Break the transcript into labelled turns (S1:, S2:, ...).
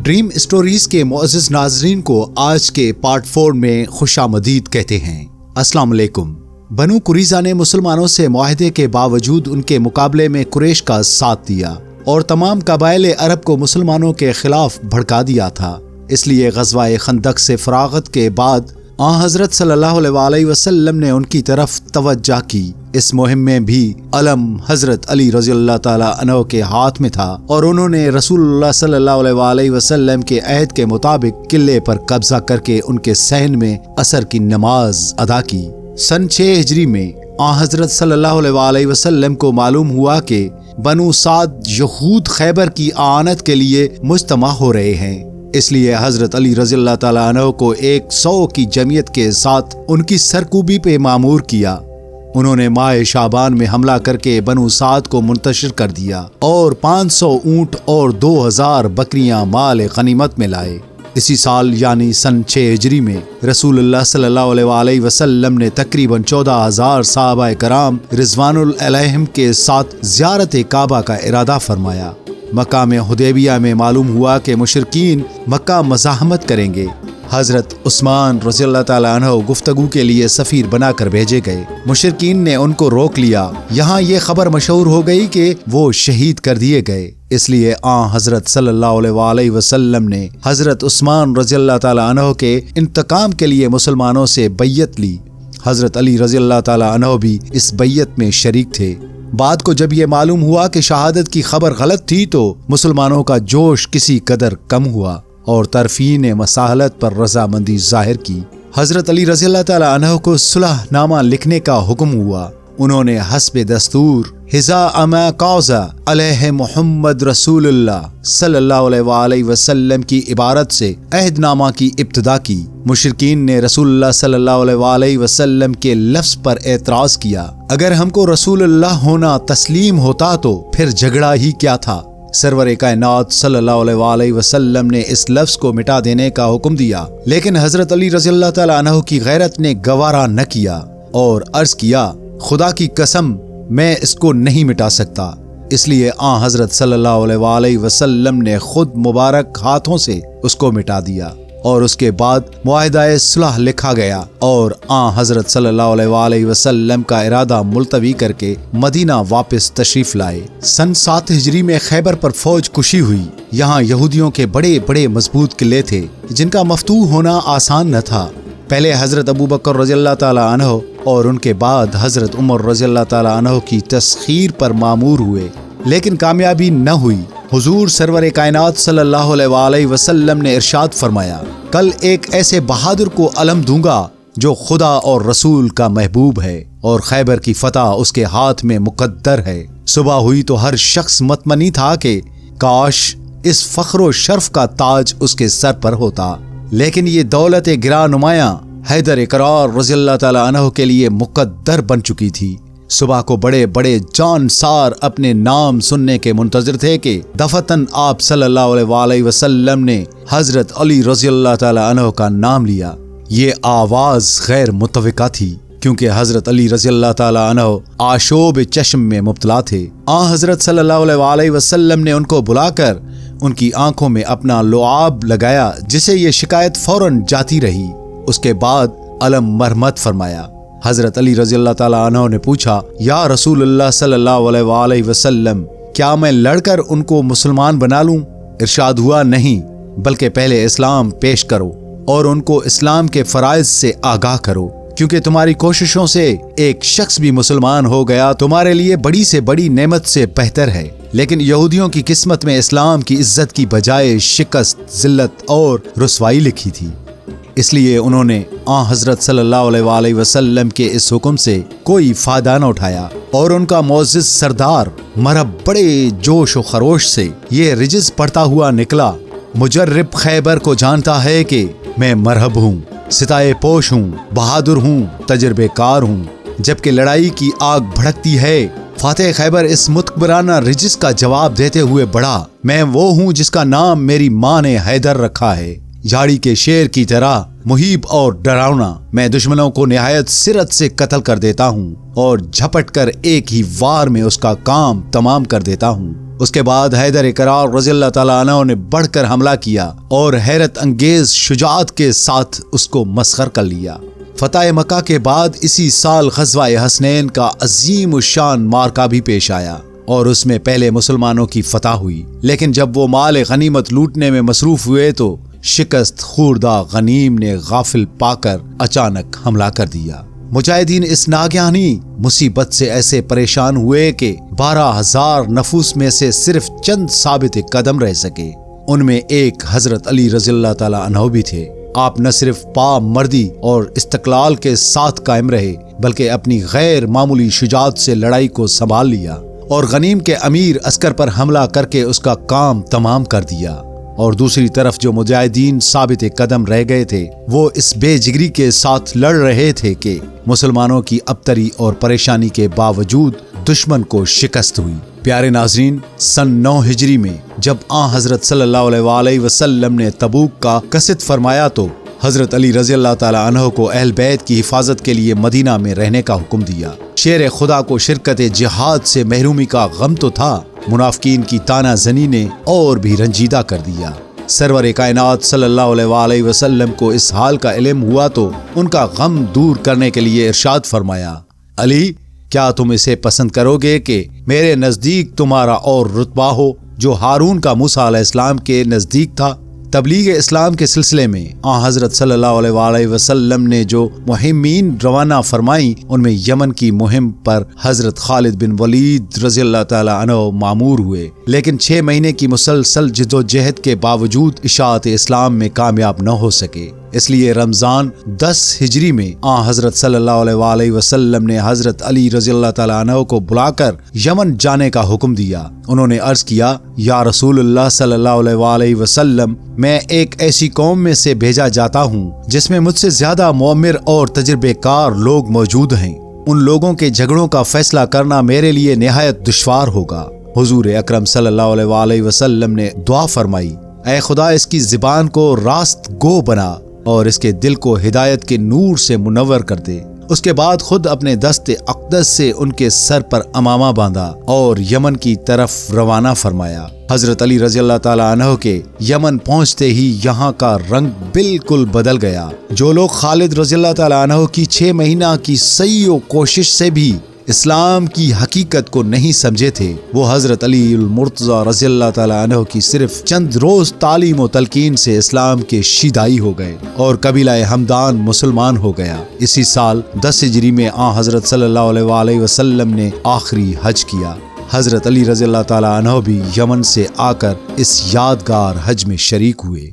S1: Dream stories کے معزز ناظرین کو آج کے پارٹ 4 میں خوش آمدید کہتے ہیں۔ السلام علیکم۔ بنو قریظہ نے مسلمانوں سے معاہدے کے باوجود ان کے مقابلے میں قریش کا ساتھ دیا اور تمام قبائل عرب کو مسلمانوں کے خلاف بھڑکا دیا تھا۔ اس لیے غزوہ خندق سے فراغت کے بعد آن حضرت صلی اللہ علیہ وسلم نے ان کی طرف توجہ کی۔ اس مہم میں بھی علم حضرت علی رضی اللہ تعالی عنہ کے ہاتھ میں تھا اور انہوں نے رسول اللہ صلی اللہ علیہ وسلم کے عہد کے مطابق قلعے پر قبضہ کر کے ان کے صحن میں عصر کی نماز ادا کی۔ سن 6 ہجری میں آن حضرت صلی اللہ علیہ وسلم کو معلوم ہوا کہ بنو سعد یہود خیبر کی اعانت کے لیے مجتمع ہو رہے ہیں، اس لیے حضرت علی رضی اللہ تعالیٰ عنہ کو 100 کی جمعیت کے ساتھ ان کی سرکوبی پہ مامور کیا۔ انہوں نے ماہ شعبان میں حملہ کر کے بنو سعد کو منتشر کر دیا اور 500 اونٹ اور 2000 بکریاں مال غنیمت میں لائے۔ اسی سال یعنی سن 6 ہجری میں رسول اللہ صلی اللہ علیہ وسلم نے تقریباً 14,000 صحابہ کرام رضوان علیہم کے ساتھ زیارت کعبہ کا ارادہ فرمایا۔ مقام حدیبیہ میں معلوم ہوا کہ مشرکین مکہ مزاحمت کریں گے۔ حضرت عثمان رضی اللہ تعالیٰ عنہ گفتگو کے لیے سفیر بنا کر بھیجے گئے۔ مشرکین نے ان کو روک لیا۔ یہاں یہ خبر مشہور ہو گئی کہ وہ شہید کر دیے گئے، اس لیے آن حضرت صلی اللہ علیہ وسلم نے حضرت عثمان رضی اللہ تعالیٰ عنہ کے انتقام کے لیے مسلمانوں سے بیعت لی۔ حضرت علی رضی اللہ تعالیٰ عنہ بھی اس بیعت میں شریک تھے۔ بعد کو جب یہ معلوم ہوا کہ شہادت کی خبر غلط تھی تو مسلمانوں کا جوش کسی قدر کم ہوا اور طرفین مصالحت پر رضامندی ظاہر کی۔ حضرت علی رضی اللہ تعالیٰ عنہ کو صلح نامہ لکھنے کا حکم ہوا۔ انہوں نے حسب دستور حذا ما قاضى علیہ محمد رسول اللہ صلی اللہ علیہ وسلم کی عبارت سے عہد نامہ کی ابتدا کی۔ مشرکین نے رسول اللہ صلی اللہ علیہ وسلم کے لفظ پر اعتراض کیا، اگر ہم کو رسول اللہ ہونا تسلیم ہوتا تو پھر جھگڑا ہی کیا تھا۔ سرور کائنات صلی اللہ علیہ وسلم نے اس لفظ کو مٹا دینے کا حکم دیا، لیکن حضرت علی رضی اللہ تعالیٰ عنہ کی غیرت نے گوارا نہ کیا اور عرض کیا، خدا کی قسم میں اس کو نہیں مٹا سکتا۔ اس لیے آن حضرت صلی اللہ علیہ وسلم نے خود مبارک ہاتھوں سے اس کو مٹا دیا اور اس کے بعد معاہدہ صلح لکھا گیا اور آن حضرت صلی اللہ علیہ وسلم کا ارادہ ملتوی کر کے مدینہ واپس تشریف لائے۔ سن 7 ہجری میں خیبر پر فوج کشی ہوئی۔ یہاں یہودیوں کے بڑے بڑے مضبوط قلعے تھے جن کا مفتوح ہونا آسان نہ تھا۔ پہلے حضرت ابو بکر رضی اللہ تعالیٰ عنہ اور ان کے بعد حضرت عمر رضی اللہ تعالیٰ عنہ کی تسخیر پر مامور ہوئے، لیکن کامیابی نہ ہوئی۔ حضور سرور کائنات صلی اللہ علیہ وسلم نے ارشاد فرمایا، کل ایک ایسے بہادر کو علم دوں گا جو خدا اور رسول کا محبوب ہے اور خیبر کی فتح اس کے ہاتھ میں مقدر ہے۔ صبح ہوئی تو ہر شخص مطمئن تھا کہ کاش اس فخر و شرف کا تاج اس کے سر پر ہوتا، لیکن یہ دولت گراں نمایاں حیدر اقرار رضی اللہ تعالیٰ عنہ کے لیے مقدر بن چکی تھی۔ صبح کو بڑے بڑے جان سار اپنے نام سننے کے منتظر تھے کہ دفتن آپ صلی اللہ علیہ وسلم نے حضرت علی رضی اللہ تعالیٰ عنہ کا نام لیا۔ یہ آواز غیر متوقع تھی کیونکہ حضرت علی رضی اللہ تعالیٰ عنہ آشوب چشم میں مبتلا تھے۔ آن حضرت صلی اللہ علیہ وسلم نے ان کو بلا کر ان کی آنکھوں میں اپنا لعاب لگایا، جسے یہ شکایت فوراً جاتی رہی۔ اس کے بعد علم مرمت فرمایا۔ حضرت علی رضی اللہ تعالیٰ عنہ نے پوچھا، یا رسول اللہ صلی اللہ علیہ وسلم، کیا میں لڑ کر ان کو مسلمان بنا لوں؟ ارشاد ہوا، نہیں، بلکہ پہلے اسلام پیش کرو اور ان کو اسلام کے فرائض سے آگاہ کرو، کیونکہ تمہاری کوششوں سے ایک شخص بھی مسلمان ہو گیا تمہارے لیے بڑی سے بڑی نعمت سے بہتر ہے۔ لیکن یہودیوں کی قسمت میں اسلام کی عزت کی بجائے شکست، ذلت اور رسوائی لکھی تھی، اس لیے انہوں نے آن حضرت صلی اللہ علیہ وسلم کے اس حکم سے کوئی فائدہ نہ اٹھایا اور ان کا معزز سردار مرحب بڑے جوش و خروش سے یہ رجز پڑھتا ہوا نکلا، مجرب خیبر کو جانتا ہے کہ میں مرحب ہوں، ستائے پوش ہوں، بہادر ہوں، تجربے کار ہوں۔ جبکہ لڑائی کی آگ بھڑکتی ہے، فاتح خیبر اس متکبرانہ رجز کا جواب دیتے ہوئے بڑھا، میں وہ ہوں جس کا نام میری ماں نے حیدر رکھا ہے، جھاڑی کے شیر کی طرح محیب اور ڈراونا، میں دشمنوں کو نہایت سرت سے قتل کر دیتا ہوں اور جھپٹ کر ایک ہی وار میں اس کا کام تمام کر دیتا ہوں۔ اس کے بعد حیدر کرار رضی اللہ تعالیٰ عنہ نے بڑھ کر حملہ کیا اور حیرت انگیز شجاعت کے ساتھ اس کو مسخر کر لیا۔ فتح مکہ کے بعد اسی سال غزوہ حسنین کا عظیم الشان معرکہ بھی پیش آیا اور اس میں پہلے مسلمانوں کی فتح ہوئی، لیکن جب وہ مال غنیمت لوٹنے میں مصروف ہوئے تو شکست خوردہ غنیم نے غافل پا کر اچانک حملہ کر دیا۔ مجاہدین اس ناگہانی مصیبت سے ایسے پریشان ہوئے کہ 12,000 نفوس میں سے صرف چند ثابت قدم رہ سکے۔ ان میں ایک حضرت علی رضی اللہ تعالیٰ عنہ بھی تھے۔ آپ نہ صرف پا مردی اور استقلال کے ساتھ قائم رہے بلکہ اپنی غیر معمولی شجاعت سے لڑائی کو سنبھال لیا اور غنیم کے امیر عسکر پر حملہ کر کے اس کا کام تمام کر دیا۔ اور دوسری طرف جو مجاہدین ثابت قدم رہ گئے تھے وہ اس بے جگری کے ساتھ لڑ رہے تھے کہ مسلمانوں کی ابتری اور پریشانی کے باوجود دشمن کو شکست ہوئی۔ پیارے ناظرین، سن 9 ہجری میں جب حضرت صلی اللہ علیہ وآلہ وسلم نے تبوک کا قصد فرمایا تو حضرت علی رضی اللہ تعالیٰ عنہ کو اہل بیت کی حفاظت کے لیے مدینہ میں رہنے کا حکم دیا۔ شیر خدا کو شرکت جہاد سے محرومی کا غم تو تھا، منافقین کی تانا زنی نے اور بھی رنجیدہ کر دیا۔ سرور کائنات صلی اللہ علیہ وآلہ وسلم کو اس حال کا علم ہوا تو ان کا غم دور کرنے کے لیے ارشاد فرمایا، علی کیا تم اسے پسند کرو گے کہ میرے نزدیک تمہارا اور رتبہ ہو جو ہارون کا موسیٰ علیہ السلام کے نزدیک تھا؟ تبلیغ اسلام کے سلسلے میں حضرت صلی اللہ علیہ وآلہ وسلم نے جو مہمین روانہ فرمائیں ان میں یمن کی مہم پر حضرت خالد بن ولید رضی اللہ تعالیٰ عنہ مامور ہوئے، لیکن 6 مہینے کی مسلسل جد و جہد کے باوجود اشاعت اسلام میں کامیاب نہ ہو سکے۔ اس لیے رمضان 10 ہجری میں حضرت صلی اللہ علیہ وآلہ وسلم نے حضرت علی رضی اللہ تعالیٰ عنہ کو بلا کر یمن جانے کا حکم دیا۔ انہوں نے عرض کیا، یا رسول اللہ صلی اللہ علیہ وآلہ وسلم، میں ایک ایسی قوم میں سے بھیجا جاتا ہوں جس میں مجھ سے زیادہ معمر اور تجربے کار لوگ موجود ہیں۔ ان لوگوں کے جھگڑوں کا فیصلہ کرنا میرے لیے نہایت دشوار ہوگا۔ حضور اکرم صلی اللہ علیہ وآلہ وسلم نے دعا فرمائی، اے خدا اس کی زبان کو راست گو بنا اور اس کے دل کو ہدایت کے نور سے منور کر دے۔ اس کے بعد خود اپنے دست اقدس سے ان کے سر پر امامہ باندھا اور یمن کی طرف روانہ فرمایا۔ حضرت علی رضی اللہ تعالیٰ عنہ کے یمن پہنچتے ہی یہاں کا رنگ بالکل بدل گیا۔ جو لوگ خالد رضی اللہ تعالیٰ عنہ کی 6 مہینہ کی سعی و کوشش سے بھی اسلام کی حقیقت کو نہیں سمجھے تھے، وہ حضرت علی المرتضیٰ رضی اللہ تعالیٰ عنہ کی صرف چند روز تعلیم و تلقین سے اسلام کے شیدائی ہو گئے اور قبیلہ ہمدان مسلمان ہو گیا۔ اسی سال 10 ہجری میں حضرت صلی اللہ علیہ وآلہ وسلم نے آخری حج کیا۔ حضرت علی رضی اللہ تعالیٰ عنہ بھی یمن سے آ کر اس یادگار حج میں شریک ہوئے۔